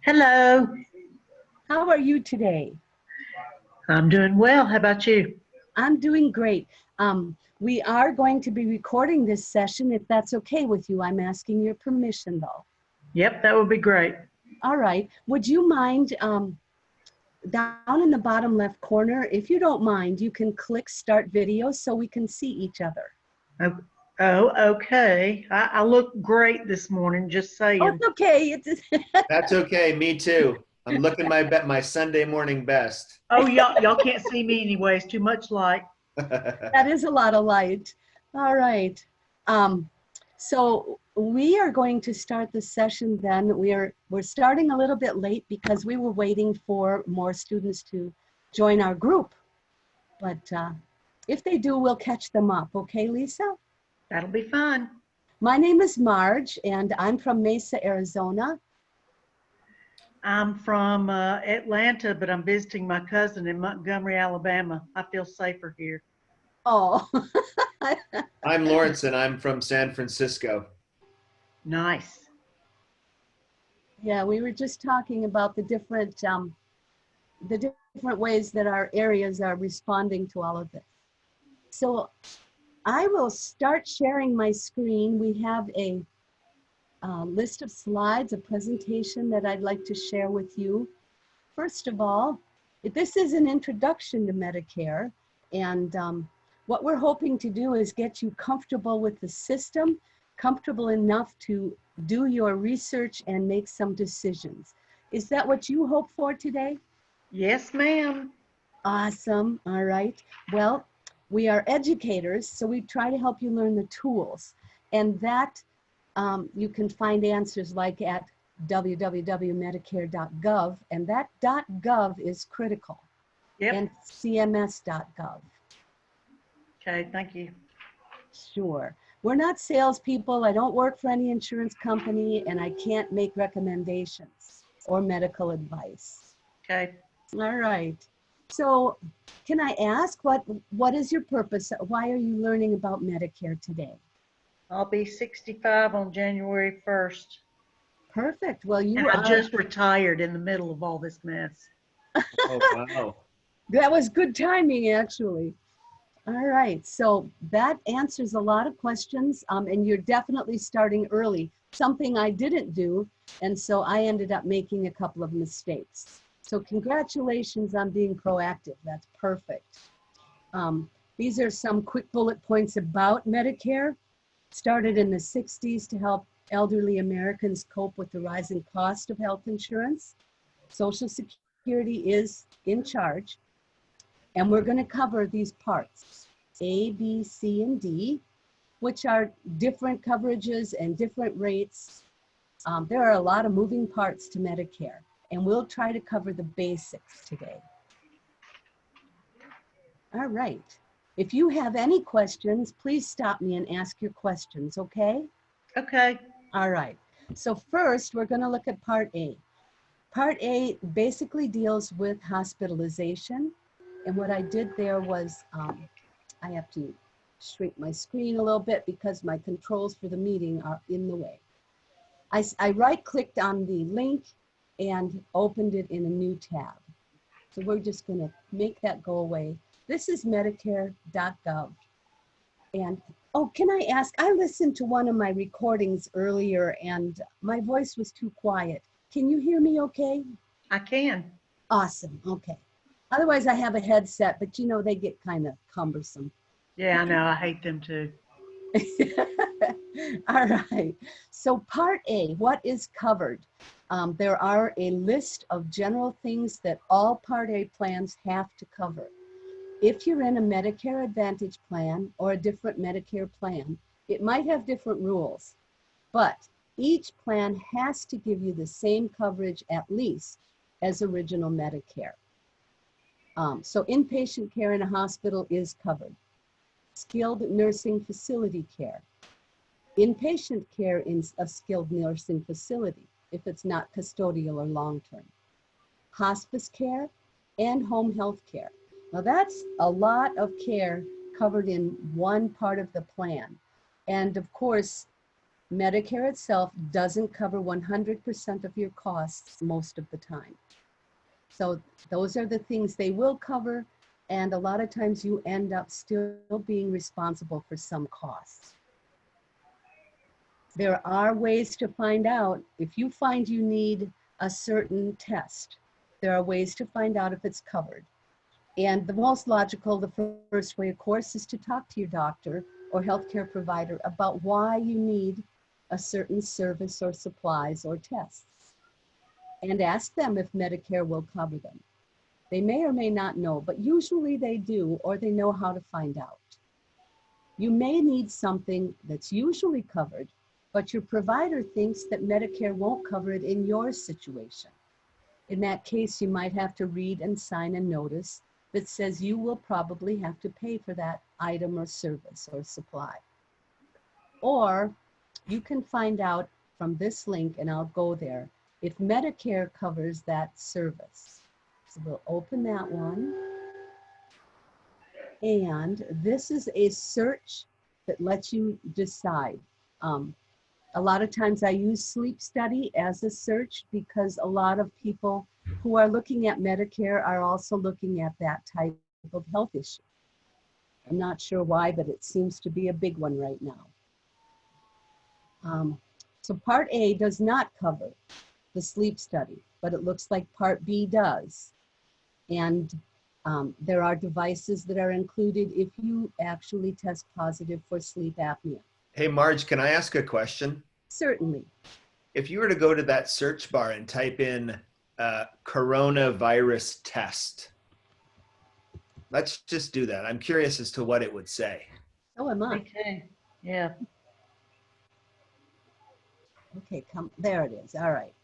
Hello, How are you today? I'm doing well. How about you? I'm doing great. We are going to be recording this session if that's okay with you. I'm asking your permission though. Yep, that would be great. All right. Would you mind down in the bottom left corner, if you don't mind, you can click start video so we can see each other. Oh, okay. I look great this morning, just Oh, saying. it's okay. It's That's okay. Me too. I'm looking my Sunday morning best. Oh, y'all can't see me anyway. It's too much light. That is a lot of light. All right. Um, so we are going to start the session then. We're starting a little bit late because we were waiting for more students to join our group. But if they do, we'll catch them up. Okay, Lisa? That'll be fun. My name is Marge, and I'm from Mesa, Arizona. I'm from Atlanta, but I'm visiting my cousin in Montgomery, Alabama. I feel safer here. Oh, I'm Lawrence and I'm from San Francisco. Nice. yeah, we were just talking about the different ways that our areas are responding to all of this. So I will start sharing my screen. We have a list of slides, a presentation that I'd like to share with you. First of all, this is an introduction to Medicare, and what we're hoping to do is get you comfortable with the system, comfortable enough to do your research and make some decisions. Is that what you hope for today? Yes, ma'am. Awesome. All right. Well, we are educators, so we try to help you learn the tools. And that you can find answers like at www.medicare.gov, and that .gov is critical, Yep. and cms.gov. Okay, thank you. Sure. We're not salespeople. I don't work for any insurance company, and I can't make recommendations or medical advice. Okay. All right. So can I ask, what is your purpose? Why are you learning about Medicare today? I'll be 65 on January 1st. Perfect. Well, And you I are, just retired in the middle of all this mess. Oh, wow. that was good timing, actually. All right. So that answers a lot of questions, and you're definitely starting early, something I didn't do. And so I ended up making a couple of mistakes. So congratulations on being proactive. That's perfect. These are some quick bullet points about Medicare. Started in the 60s to help elderly Americans cope with the rising cost of health insurance. Social Security is in charge, and we're going to cover these parts, A, B, C, and D, which are different coverages and different rates. There are a lot of moving parts to Medicare, and we'll try to cover the basics today. All right. If you have any questions, please stop me and ask your questions, okay? Okay. All right. So first, we're going to look at Part A. Part A basically deals with hospitalization. And what I did there was, I have to shrink my screen a little bit because my controls for the meeting are in the way. I right-clicked on the link and opened it in a new tab. So we're just going to make that go away. This is Medicare.gov. And, oh, can I ask, I listened to one of my recordings earlier and my voice was too quiet. Can you hear me okay? I can. Awesome, okay. Otherwise I have a headset, but you know, they get kind of cumbersome. Yeah, I know. I hate them too. All right, so Part A, what is covered? There are a list of general things that all Part A plans have to cover. If you're in a Medicare Advantage plan or a different Medicare plan, it might have different rules, but each plan has to give you the same coverage at least as original Medicare. So inpatient care in a hospital is covered. Skilled nursing facility care. Inpatient care in a skilled nursing facility, if it's not custodial or long-term. Hospice care and home health care. Now that's a lot of care covered in one part of the plan. And of course, Medicare itself doesn't cover 100% of your costs most of the time. So those are the things they will cover, and a lot of times you end up still being responsible for some costs. There are ways to find out if you find you need a certain test. There are ways to find out if it's covered. And the most logical, the first way, of course, is to talk to your doctor or healthcare provider about why you need a certain service or supplies or tests, and ask them if Medicare will cover them. They may or may not know, but usually they do, or they know how to find out. You may need something that's usually covered, but your provider thinks that Medicare won't cover it in your situation. In that case, you might have to read and sign a notice that says you will probably have to pay for that item or service or supply. Or you can find out from this link, and I'll go there, if Medicare covers that service. So we'll open that one. And this is a search that lets you decide. A lot of times I use sleep study as a search because a lot of people who are looking at Medicare are also looking at that type of health issue. I'm not sure why, but it seems to be a big one right now. So Part A does not cover the sleep study, but it looks like Part B does. And there are devices that are included if you actually test positive for sleep apnea. Hey, Marge, can I ask a question? Certainly. If you were to go to that search bar and type in coronavirus test, let's just do that. I'm curious as to what it would say. So am I. Me too. Yeah. Okay, there it is. All right.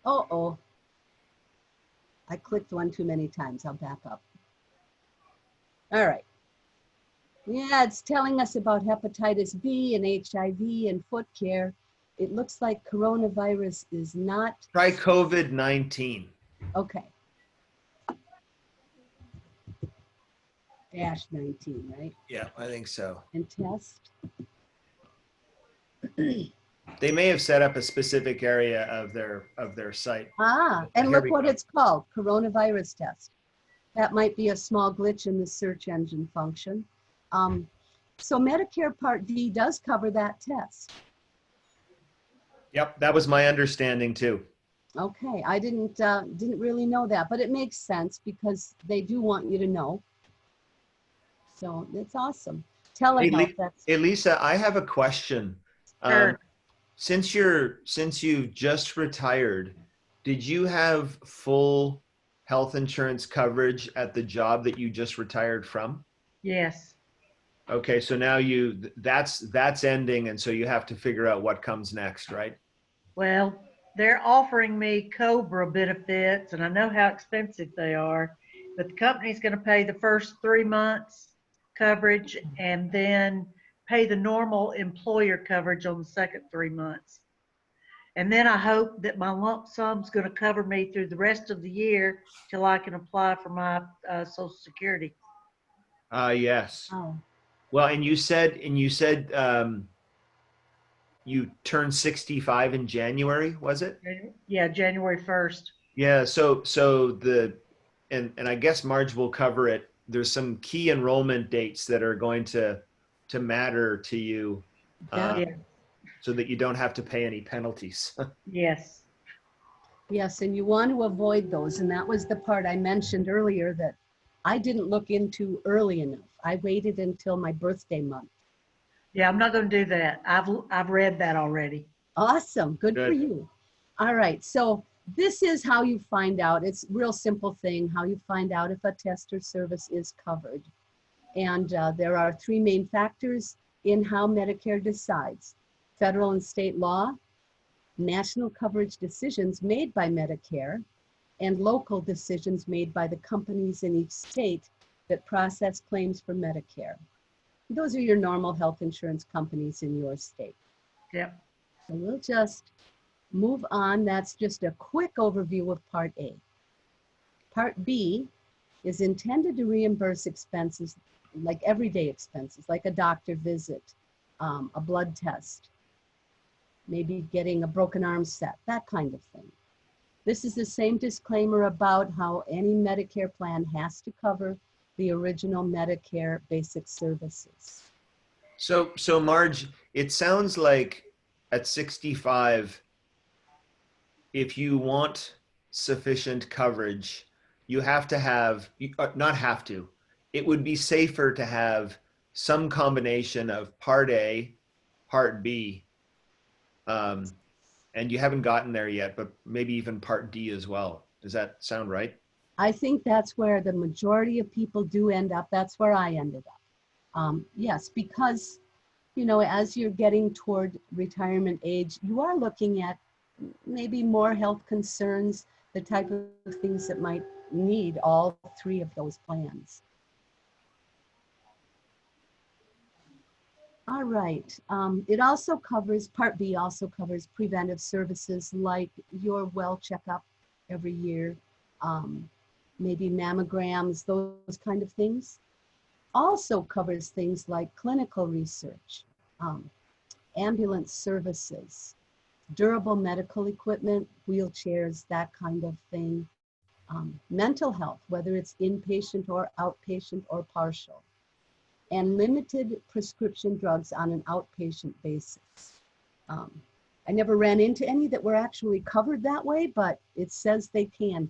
Uh-oh. I clicked one too many times. I'll back up. All right. Yeah, it's telling us about hepatitis B and HIV and foot care. It looks like coronavirus is not. Try COVID-19. Okay. -19, right? Yeah, I think so. And test. They may have set up a specific area of their site. Ah, and Here look we what go. it's called, coronavirus test. That might be a small glitch in the search engine function. So Medicare Part D does cover that test. Yep, that was my understanding too. Okay, I didn't really know that, but it makes sense because they do want you to know. So it's awesome. Telehealth. Hey, Lisa, I have a question. Sure. Since you've just retired, did you have full health insurance coverage at the job that you just retired from? Yes. Okay, so now that's ending, and so you have to figure out what comes next, right? Well, they're offering me COBRA benefits, and I know how expensive they are, but the company's going to pay the first 3 months coverage and then pay the normal employer coverage on the second 3 months. And then I hope that my lump sum's going to cover me through the rest of the year till I can apply for my Social Security. Yes. Oh. Well, and you said you turned 65 in January, was it? Yeah, January 1st. Yeah. So and I guess Marge will cover it. There's some key enrollment dates that are going to matter to you, Yeah. so that you don't have to pay any penalties. Yes. Yes, and you want to avoid those. And that was the part I mentioned earlier that I didn't look into early enough. I waited until my birthday month. Yeah, I'm not going to do that. I've read that already. Awesome. Good for Good. you. All right. So this is how you find out. It's a real simple thing, how you find out if a test or service is covered. And there are 3 main factors in how Medicare decides: federal and state law, national coverage decisions made by Medicare, and local decisions made by the companies in each state that process claims for Medicare. Those are your normal health insurance companies in your state. Yep. So we'll just move on. That's just a quick overview of Part A. Part B is intended to reimburse expenses, like everyday expenses, like a doctor visit, a blood test. maybe getting a broken arm set, that kind of thing. This is the same disclaimer about how any Medicare plan has to cover the original Medicare basic services. So Marge, it sounds like at 65, if you want sufficient coverage, you have to have, not have to, it would be safer to have some combination of Part A, Part B, and you haven't gotten there yet, but maybe even Part D as well. Does that sound right? I think that's where the majority of people do end up. That's where I ended up. Yes, because, you know, as you're getting toward retirement age, you are looking at maybe more health concerns, the type of things that might need all three of those plans. All right. It also covers, Part B also covers preventive services like your well checkup every year, maybe mammograms, those kind of things. Also covers things like clinical research, ambulance services, durable medical equipment, wheelchairs, that kind of thing. Mental health, whether it's inpatient or outpatient or partial, and limited prescription drugs on an outpatient basis. I never ran into any that were actually covered that way, but it says they can be.